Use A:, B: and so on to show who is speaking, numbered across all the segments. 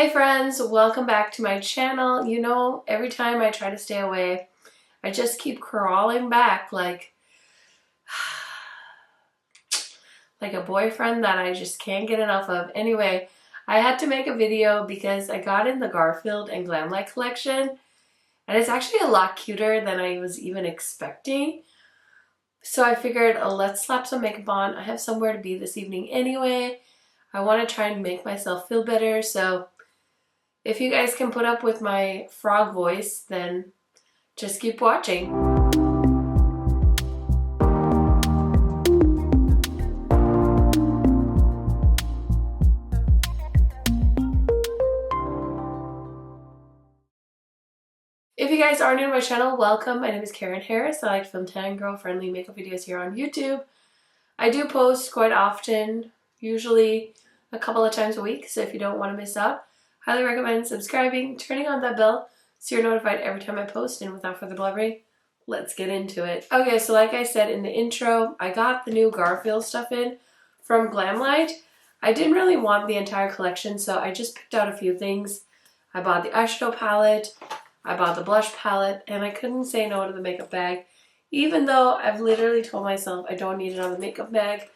A: Hey friends, welcome back to my channel. You know, every time I try to stay away, I just keep crawling back like a boyfriend that I just can't get enough of. Anyway, I had to make a video because I got in the Garfield and Glamlite collection, and it's actually a lot cuter than I was even expecting. So I figured, let's slap some makeup on. I have somewhere to be this evening anyway. I want to try and make myself feel better, so if you guys can put up with my frog voice, then just keep watching. If you guys are new to my channel, welcome. My name is KARENHARRIS. I like to film tan girl friendly makeup videos here on YouTube. I do post quite often, usually a couple of times a week, so if you don't want to miss out, highly recommend subscribing, turning on that bell so you're notified every time I post. And without further blabbering, let's get into it. Okay, so like I said in the intro, I got the new Garfield stuff in from Glamlite. I didn't really want the entire collection, so I just picked out a few things. I bought the eyeshadow palette, I bought the blush palette, and I couldn't say no to the makeup bag, even though I've literally told myself I don't need another makeup bag.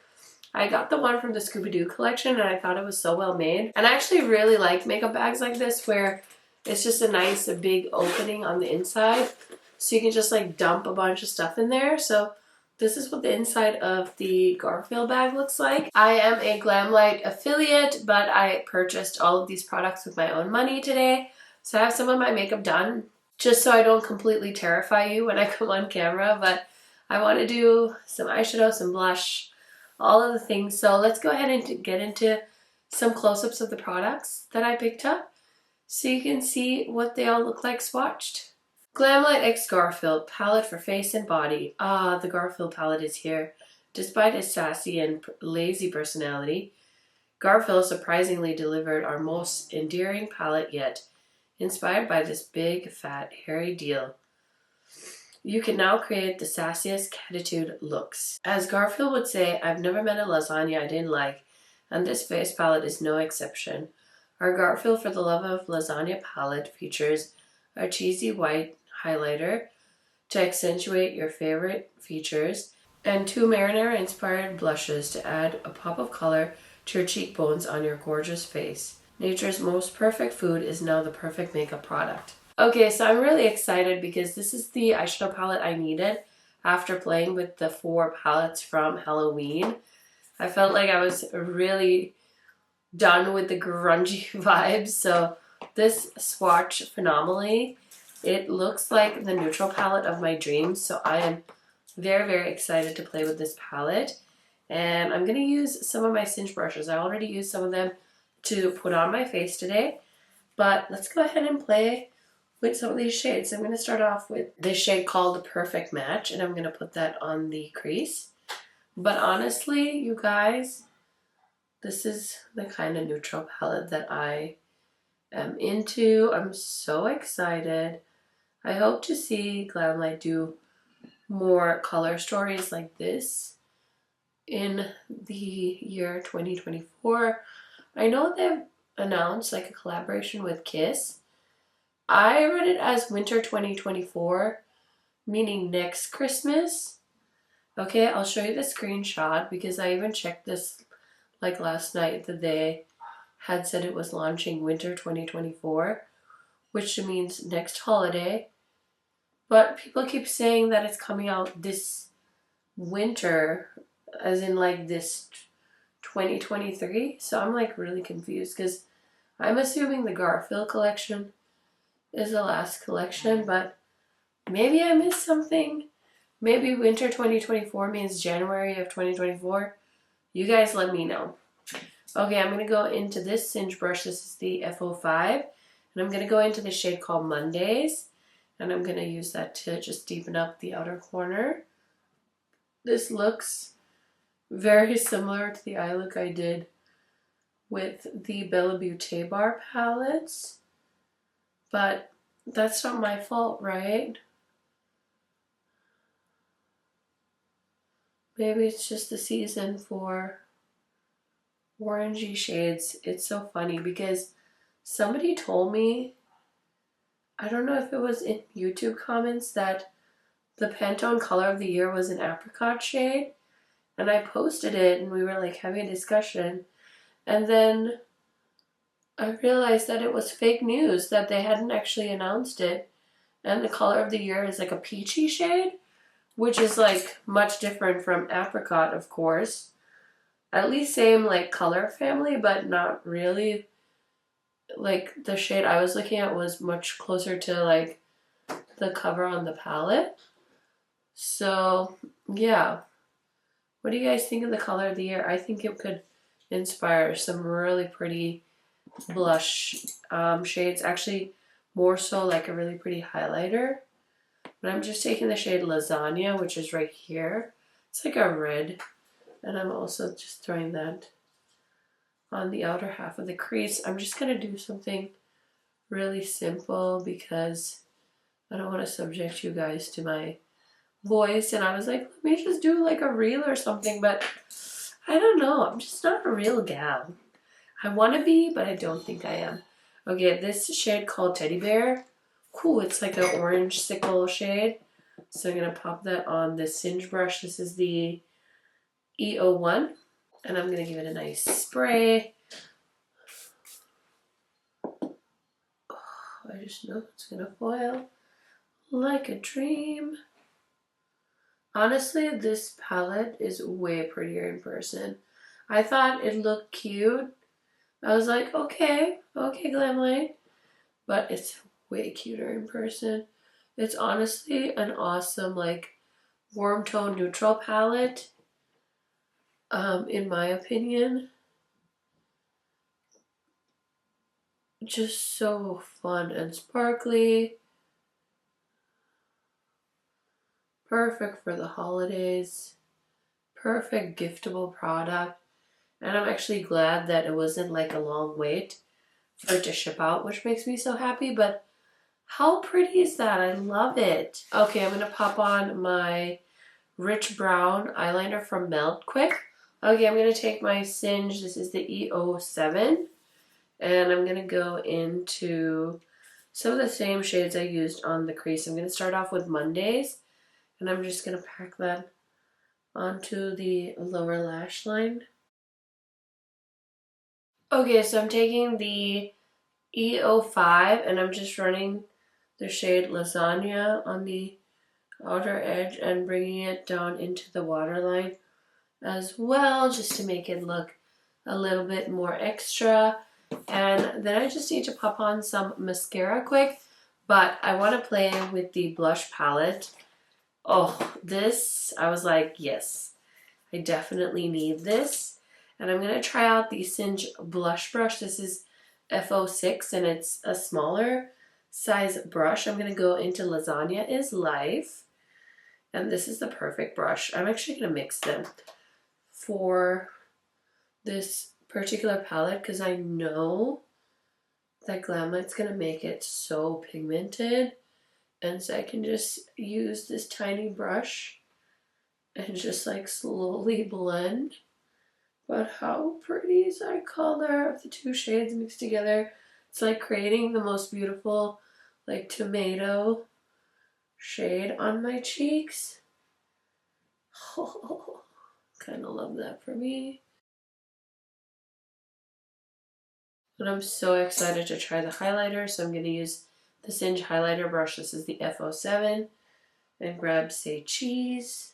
A: I got the one from the Scooby-Doo collection and I thought it was so well made. And I actually really like makeup bags like this where it's just a nice big opening on the inside. So you can just like dump a bunch of stuff in there. So this is what the inside of the Garfield bag looks like. I am a Glamlite affiliate, but I purchased all of these products with my own money today. So I have some of my makeup done just so I don't completely terrify you when I come on camera. But I want to do some eyeshadow, some blush, all of the things. So let's go ahead and get into some close-ups of the products that I picked up so you can see what they all look like swatched. Glamlite X Garfield palette for face and body. Ah, the Garfield palette is here. Despite his sassy and lazy personality, Garfield surprisingly delivered our most endearing palette yet, inspired by this big, fat, hairy deal. You can now create the sassiest catitude looks. As Garfield would say, I've never met a lasagna I didn't like, and this face palette is no exception. Our Garfield for the Love of Lasagna palette features a cheesy white highlighter to accentuate your favorite features, and two marinara-inspired blushes to add a pop of color to your cheekbones on your gorgeous face. Nature's most perfect food is now the perfect makeup product. Okay, so I'm really excited because this is the eyeshadow palette I needed after playing with the 4 palettes from Halloween. I felt like I was really done with the grungy vibes, so this swatched phenomenally. It looks like the neutral palette of my dreams, so I am very, very excited to play with this palette. And I'm going to use some of my cinch brushes. I already used some of them to put on my face today, but let's go ahead and play with some of these shades. I'm going to start off with this shade called the Perfect Match, and I'm going to put that on the crease. But honestly, you guys, this is the kind of neutral palette that I am into. I'm so excited. I hope to see Glamlite do more color stories like this in the year 2024. I know they've announced like a collaboration with Kiss. I read it as winter 2024, meaning next Christmas. Okay, I'll show you the screenshot because I even checked this like last night that they had said it was launching winter 2024, which means next holiday. But people keep saying that it's coming out this winter, as in like this 2023. So I'm like really confused because I'm assuming the Garfield collection is the last collection, but maybe I missed something. Maybe winter 2024 means January of 2024. You guys let me know. Okay, I'm going to go into this cinch brush. This is the F05. And I'm going to go into the shade called Mondays. And I'm going to use that to just deepen up the outer corner. This looks very similar to the eye look I did with the Bella Beaute bar palettes. But that's not my fault, right? Maybe it's just the season for orangey shades. It's so funny because somebody told me, I don't know if it was in YouTube comments, that the Pantone color of the year was an apricot shade. And I posted it and we were like having a discussion. And then I realized that it was fake news, that they hadn't actually announced it. And the color of the year is like a peachy shade, which is like much different from apricot, of course. At least same like color family, but not really. Like the shade I was looking at was much closer to like the cover on the palette. So yeah. What do you guys think of the color of the year? I think it could inspire some really pretty blush shades. Actually, more so like a really pretty highlighter. But I'm just taking the shade Lasagna, which is right here. It's like a red. And I'm also just throwing that on the outer half of the crease. I'm just going to do something really simple because I don't want to subject you guys to my voice. And I was like, let me just do like a reel or something. But I don't know. I'm just not a real gal. I want to be, but I don't think I am. Okay, this shade called Teddy Bear. Cool, it's like an orange sickle shade. So I'm going to pop that on this Singe brush. This is the E01. And I'm going to give it a nice spray. Oh, I just know it's going to foil like a dream. Honestly, this palette is way prettier in person. I thought it looked cute. I was like, okay, Glamlite. But it's way cuter in person. It's honestly an awesome, like, warm tone neutral palette, in my opinion. Just so fun and sparkly. Perfect for the holidays. Perfect giftable product. And I'm actually glad that it wasn't like a long wait for it to ship out, which makes me so happy. But how pretty is that? I love it. Okay, I'm going to pop on my rich brown eyeliner from Melt quick. Okay, I'm going to take my Singe. This is the E07. And I'm going to go into some of the same shades I used on the crease. I'm going to start off with Mondays. And I'm just going to pack that onto the lower lash line. Okay, so I'm taking the E05 and I'm just running the shade Lasagna on the outer edge and bringing it down into the waterline as well, just to make it look a little bit more extra. And then I just need to pop on some mascara quick, but I want to play with the blush palette. Oh, this, I was like, yes, I definitely need this. And I'm going to try out the Singe blush brush. This is F06 and it's a smaller size brush. I'm going to go into Lasagna is Life. And this is the perfect brush. I'm actually going to mix them for this particular palette because I know that Glamlite's going to make it so pigmented. And so I can just use this tiny brush and just like slowly blend. But how pretty is that color of the two shades mixed together? It's like creating the most beautiful like tomato shade on my cheeks. Oh, kind of love that for me. But I'm so excited to try the highlighter, so I'm going to use the Singe highlighter brush. This is the F07. And grab Say Cheese.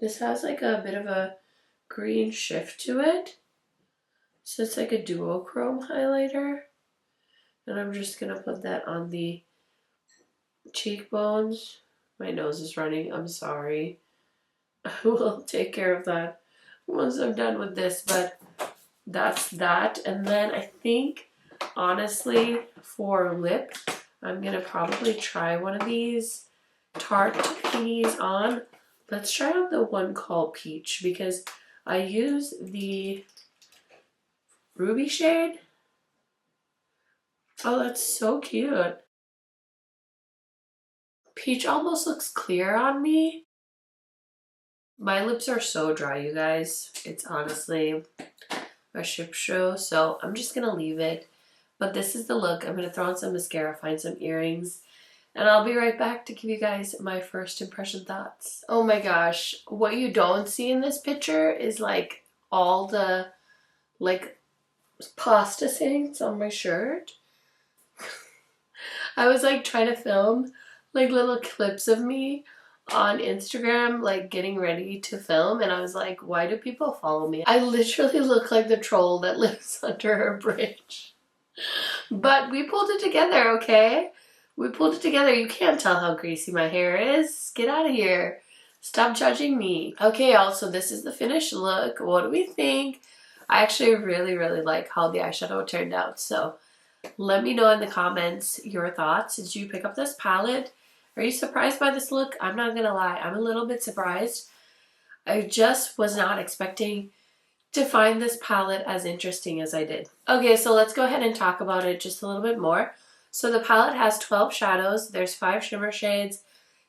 A: This has like a bit of a green shift to it. So it's like a duochrome highlighter. And I'm just going to put that on the cheekbones. My nose is running. I'm sorry. I will take care of that once I'm done with this. But that's that. And then I think, honestly, for lip, I'm going to probably try one of these Tarte thingies on. Let's try out the one called Peach because I use the ruby shade. Oh, that's so cute. Peach almost looks clear on me. My lips are so dry, you guys. It's honestly a ship show, so I'm just gonna leave it. But this is the look. I'm gonna throw on some mascara, find some earrings, and I'll be right back to give you guys my first impression thoughts. Oh my gosh, what you don't see in this picture is like all the like pasta stains on my shirt. I was like trying to film like little clips of me on Instagram, like getting ready to film, and I was like, why do people follow me? I literally look like the troll that lives under a bridge. But we pulled it together, okay? We pulled it together. You can't tell how greasy my hair is. Get out of here. Stop judging me. Okay, y'all, so this is the finished look. What do we think? I actually really, really like how the eyeshadow turned out, so let me know in the comments your thoughts. Did you pick up this palette? Are you surprised by this look? I'm not gonna lie, I'm a little bit surprised. I just was not expecting to find this palette as interesting as I did. Okay, so let's go ahead and talk about it just a little bit more. So the palette has 12 shadows. There's 5 shimmer shades,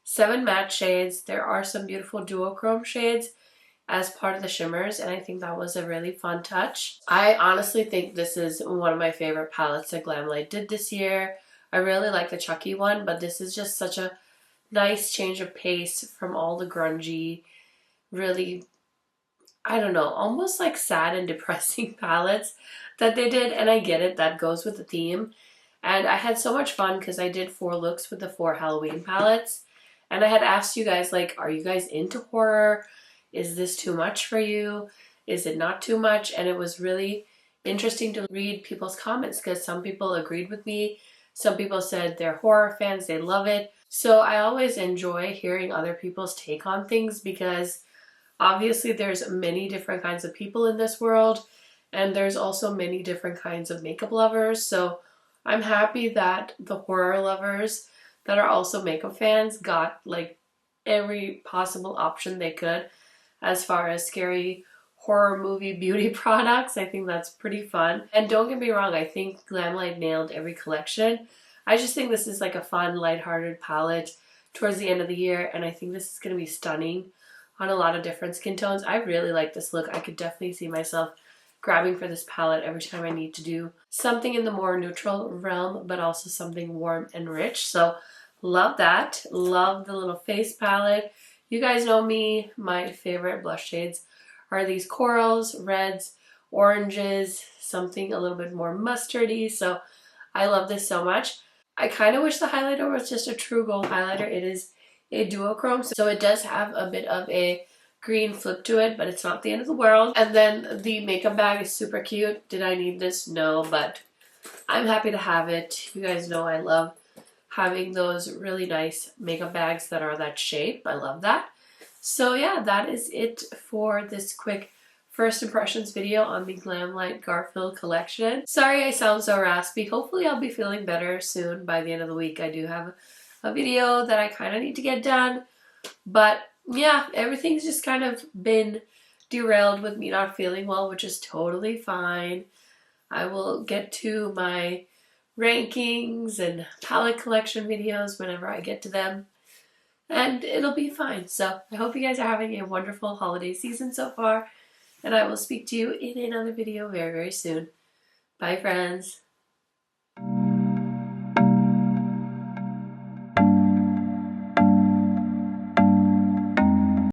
A: 7 matte shades. There are some beautiful duochrome shades as part of the shimmers, and I think that was a really fun touch. I honestly think this is one of my favorite palettes that Glamlite did this year. I really like the Chucky one, but this is just such a nice change of pace from all the grungy, really, I don't know, almost like sad and depressing palettes that they did, and I get it, that goes with the theme. And I had so much fun because I did 4 looks with the 4 Halloween palettes, and I had asked you guys, like, are you guys into horror? Is this too much for you? Is it not too much? And it was really interesting to read people's comments because some people agreed with me. Some people said they're horror fans, they love it. So I always enjoy hearing other people's take on things because obviously there's many different kinds of people in this world, and there's also many different kinds of makeup lovers. So I'm happy that the horror lovers that are also makeup fans got like every possible option they could as far as scary horror movie beauty products. I think that's pretty fun. And don't get me wrong, I think Glamlite nailed every collection. I just think this is like a fun, lighthearted palette towards the end of the year, and I think this is going to be stunning on a lot of different skin tones. I really like this look. I could definitely see myself grabbing for this palette every time I need to do something in the more neutral realm, but also something warm and rich. So love that. Love the little face palette. You guys know me, my favorite blush shades are these corals, reds, oranges, something a little bit more mustardy. So I love this so much. I kind of wish the highlighter was just a true gold highlighter. It is a duochrome, so it does have a bit of a green flip to it, but it's not the end of the world. And then the makeup bag is super cute. Did I need this? No, but I'm happy to have it. You guys know I love having those really nice makeup bags that are that shape. I love that. So yeah, that is it for this quick first impressions video on the Glamlite Garfield collection. Sorry I sound so raspy. Hopefully I'll be feeling better soon by the end of the week. I do have a video that I kind of need to get done. But yeah, everything's just kind of been derailed with me not feeling well, which is totally fine. I will get to my rankings and palette collection videos whenever I get to them, and it'll be fine. So I hope you guys are having a wonderful holiday season so far, and I will speak to you in another video very, very soon. Bye, friends.